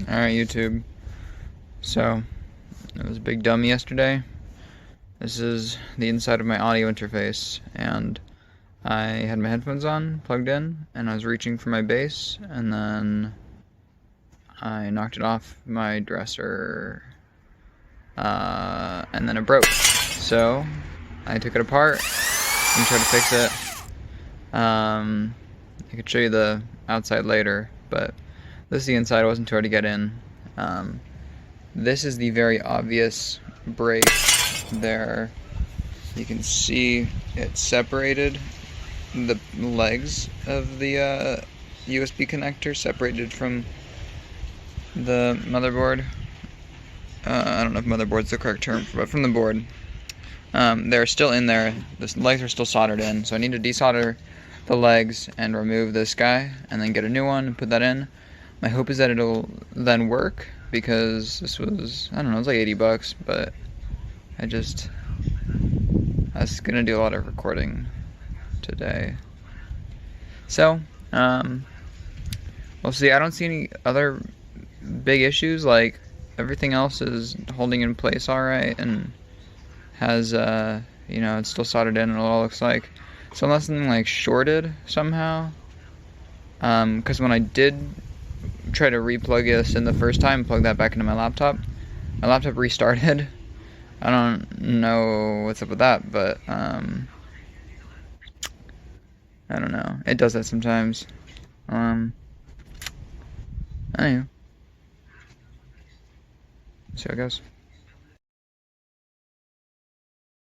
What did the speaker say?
Alright, YouTube. So, it was a big dummy yesterday. This is the inside of my audio interface, and I had my headphones on, plugged in, and I was reaching for my bass, and then I knocked it off my dresser, and then it broke. So, I took it apart and tried to fix it. I could show you the outside later, but this is the inside. I wasn't sure to get in. This is the very obvious break there. You can see it separated. The legs of the USB connector separated from the motherboard. I don't know if motherboard's the correct term, but from the board. They're still in there. The legs are still soldered in, so I need to desolder the legs and remove this guy and then get a new one and put that in. My hope is that it'll then work, because this was, I don't know, it was like 80 bucks, but I was gonna do a lot of recording today. So, we'll see. I don't see any other big issues. Like, everything else is holding in place alright and has, it's still soldered in, and it all looks like. So unless something like shorted somehow, because when I did try to replug this in the first time, plug that back into my laptop restarted. I don't know what's up with that, but I don't know. It does that sometimes. Anyway. See how it goes.